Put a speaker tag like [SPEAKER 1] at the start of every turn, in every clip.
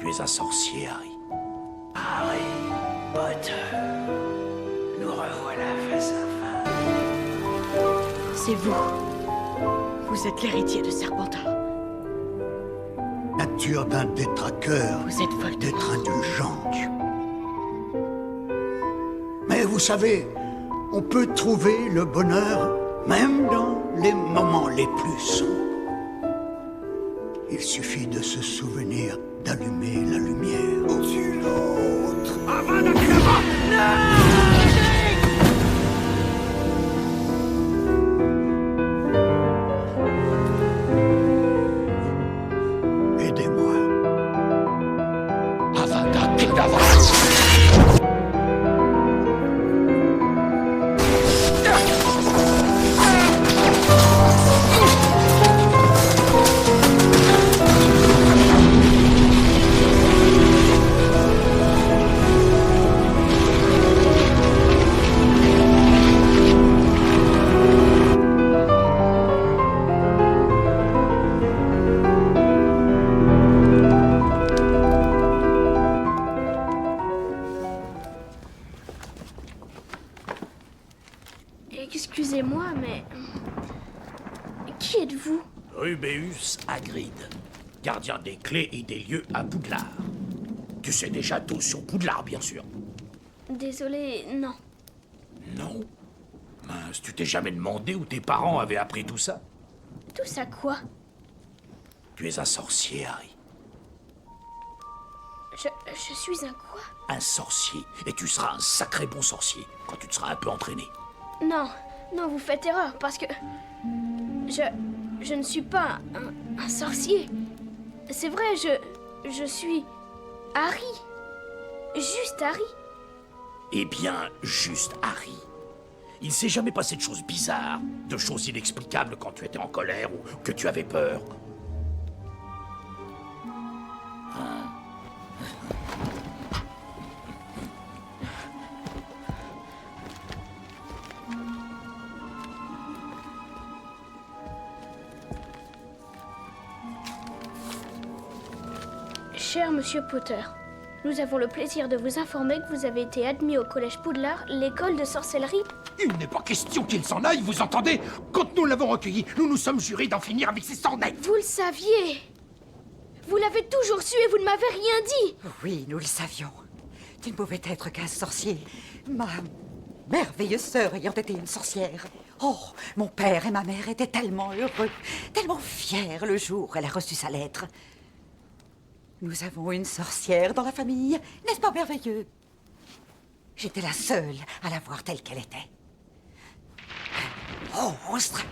[SPEAKER 1] Tu es un sorcier, Harry.
[SPEAKER 2] Harry Potter, nous revoilà face à face.
[SPEAKER 3] C'est vous. Vous êtes l'héritier de Serpentard.
[SPEAKER 4] Nature d'un détraqueur,
[SPEAKER 3] Vous êtes Voldemort.
[SPEAKER 4] d'être indulgent. Mais vous savez, on peut trouver le bonheur même dans les moments les plus sombres. Il suffit de se souvenir d'allumer la lumière. Au-dessus l'autre. Aidez-moi.
[SPEAKER 1] Avada Kedavra.
[SPEAKER 5] Excusez-moi, mais... Qui êtes-vous?
[SPEAKER 1] Rubéus Hagrid, gardien des clés et des lieux à Poudlard. Tu sais déjà tout sur Poudlard, bien sûr.
[SPEAKER 5] Désolée, non.
[SPEAKER 1] Non? Mince, tu t'es jamais demandé où tes parents avaient appris tout ça?
[SPEAKER 5] Tout ça quoi?
[SPEAKER 1] Tu es un sorcier, Harry.
[SPEAKER 5] Je suis un quoi?
[SPEAKER 1] Un sorcier. Et tu seras un sacré bon sorcier quand tu te seras un peu entraîné.
[SPEAKER 5] Non, non, vous faites erreur, parce que... Je ne suis pas un sorcier. C'est vrai, je suis... Harry. Juste Harry.
[SPEAKER 1] Eh bien, juste Harry. Il s'est jamais passé de choses bizarres, de choses inexplicables quand tu étais en colère ou que tu avais peur.
[SPEAKER 5] Cher Monsieur Potter, nous avons le plaisir de vous informer que vous avez été admis au Collège Poudlard, l'école de sorcellerie.
[SPEAKER 6] Il n'est pas question qu'il s'en aille, vous entendez? Quand nous l'avons recueilli, nous nous sommes jurés d'en finir avec ces sornettes.
[SPEAKER 5] Vous le saviez. Vous l'avez toujours su et vous ne m'avez rien dit.
[SPEAKER 7] Oui, nous le savions. Tu ne pouvais être qu'un sorcier. Ma merveilleuse sœur ayant été une sorcière. Oh, mon père et ma mère étaient tellement heureux, tellement fiers le jour où elle a reçu sa lettre. Nous avons une sorcière dans la famille, n'est-ce pas merveilleux? J'étais la seule à la voir telle qu'elle était. Oh, monstre!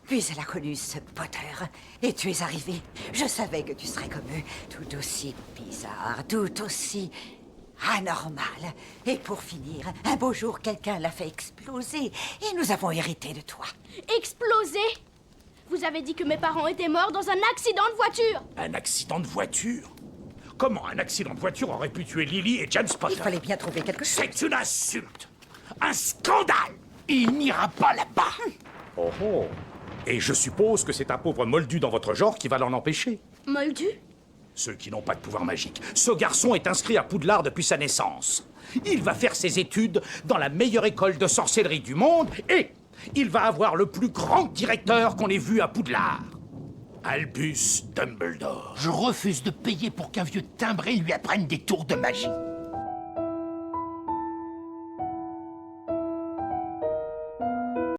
[SPEAKER 7] Puis elle a connu ce Potter, et tu es arrivé. Je savais que tu serais comme eux, tout aussi bizarre, tout aussi anormal. Et pour finir, un beau jour, quelqu'un l'a fait exploser, et nous avons hérité de toi.
[SPEAKER 5] Explosé. Vous avez dit que mes parents étaient morts dans un accident de voiture.
[SPEAKER 1] Un accident de voiture? Comment un accident de voiture aurait pu tuer Lily et James Potter?
[SPEAKER 7] Il fallait bien trouver quelque chose.
[SPEAKER 1] C'est une insulte! Un scandale!
[SPEAKER 6] Il n'ira pas là-bas.
[SPEAKER 8] Oh oh. Et je suppose que c'est un pauvre moldu dans votre genre qui va l'en empêcher.
[SPEAKER 5] Moldu?
[SPEAKER 1] Ceux qui n'ont pas de pouvoir magique. Ce garçon est inscrit à Poudlard depuis sa naissance. Il va faire ses études dans la meilleure école de sorcellerie du monde et il va avoir le plus grand directeur qu'on ait vu à Poudlard. Albus Dumbledore.
[SPEAKER 6] Je refuse de payer pour qu'un vieux timbré lui apprenne des tours de magie.